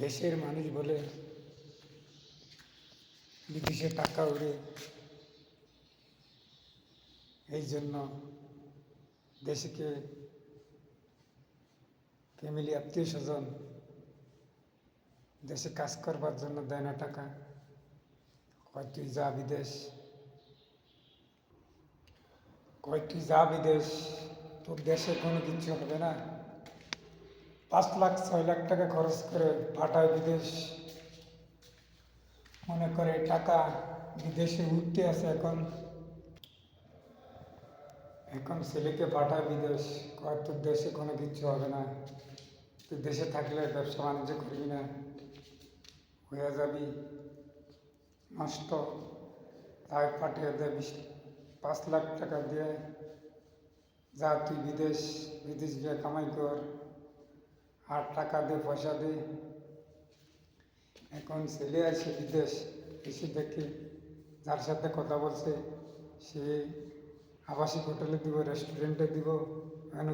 দেশের মানুষ বলে বিদেশে টাকা উড়ে, এই জন্য দেশকে ফ্যামিলি আত্মীয় স্বজন দেশে কাজ করবার জন্য দেয় না টাকা। কয় তুই যা বিদেশ, তোর দেশে কোনো কিছু হবে না। 5 লাখ 6 লাখ টাকা খরচ করে পাঠায় বিদেশ, মনে করে টাকা বিদেশে উঠতে আছে। এখন ছেলেকে পাঠায় বিদেশ, কয় তোর দেশে কোনো কিছু হবে না, তুই দেশে থাকলে ব্যবসা বাণিজ্য করবি না, হয়ে যাবি নষ্ট। তাই পাঠিয়ে দেয় 5 লাখ টাকা দিয়ে, যা তুই বিদেশ গিয়ে কামাই কর, আর টাকা দে, পয়সা দে। এখন ছেলে আসে বিদেশ, এসে দেখে যার সাথে কথা বলছে সে আবাসিক হোটেলে দিব, রেস্টুরেন্টে দিব, হেন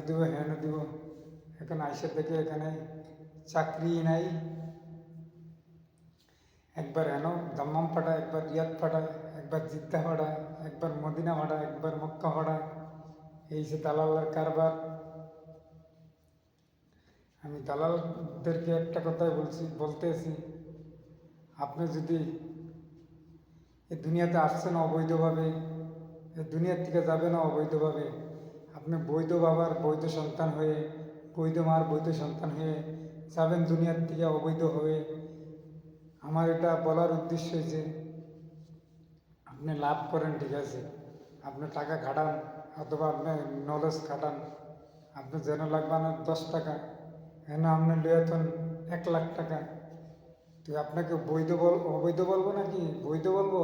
দিব। এখন আইসে দেখে এখানে চাকরি নাই। একবার হেন দাম্মাম পাঠায়, একবার রিয়াদ পাঠায়, একবার জিদ্দা পাঠায়, একবার মদিনা পাঠায়, একবার মক্কা পাঠায়। এই যে দালালের কারবার। আমি দালালদেরকে একটা কথাই বলতেছি, আপনি যদি এই দুনিয়াতে আসছেন অবৈধভাবে, এই দুনিয়ার থেকে যাবেন অবৈধভাবে, আপনি বৈধ বাবার বৈধ সন্তান হয়ে, বৈধ মার বৈধ সন্তান হয়ে যাবেন দুনিয়ার থেকে অবৈধ হয়ে। আমার এটা বলার উদ্দেশ্য যে আপনি লাভ করেন, ঠিক আছে, আপনি টাকা খাটান অথবা আপনি নলেজ খাটান। আপনি যেন লাগবে না 10 টাকা, হেন আপনি লইয়াতন 1 লাখ টাকা। তো আপনাকে অবৈধ বলবো নাকি বৈধ বলবো?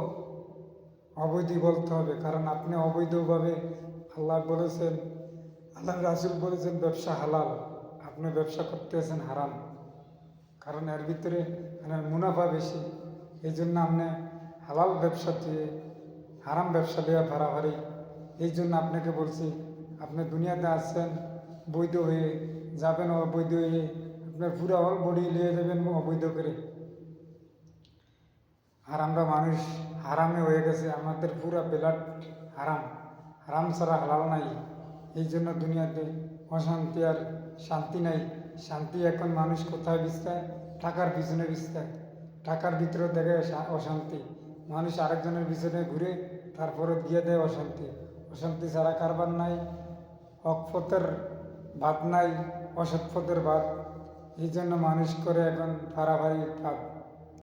অবৈধই বলতে হবে, কারণ আপনি অবৈধভাবে, আল্লাহ বলেছেন, আল্লাহ রাসূল বলেছেন ব্যবসা হালাল, আপনি ব্যবসা করতে আছেন হারাম। কারণ এর ভিতরে মুনাফা বেশি। এই জন্য আপনি হালাল ব্যবসা দিয়ে হারাম ব্যবসা দেওয়া ভাড়াভাড়ি। এই জন্য আপনাকে বলছি, আপনি দুনিয়াতে আসছেন বৈধ হয়ে, যাবেন অবৈধ হয়ে, আপনার পুরো অল বডি নিয়ে যাবেন অবৈধ করে। আর আমরা মানুষ হারামে হয়ে গেছে, আমাদের পুরো ব্লাড হারাম, হারাম ছাড়া হালাল নাই। এই জন্য দুনিয়াতে অশান্তি আর শান্তি নাই। শান্তি এখন মানুষ কোথায় বিস্তায়? টাকার পিছনে বিস্তায়। টাকার ভিতরে দেখে অশান্তি। মানুষ আরেকজনের পিছনে ঘুরে তারপরে গিয়ে দেয় অশান্তি। অশান্তি ছাড়া কারবার নাই, হক পথের ভাত নাই, অসৎ পথের ভাত। এই জন্য মানুষ করে এখন ফাড়াফাড়ি ভাত।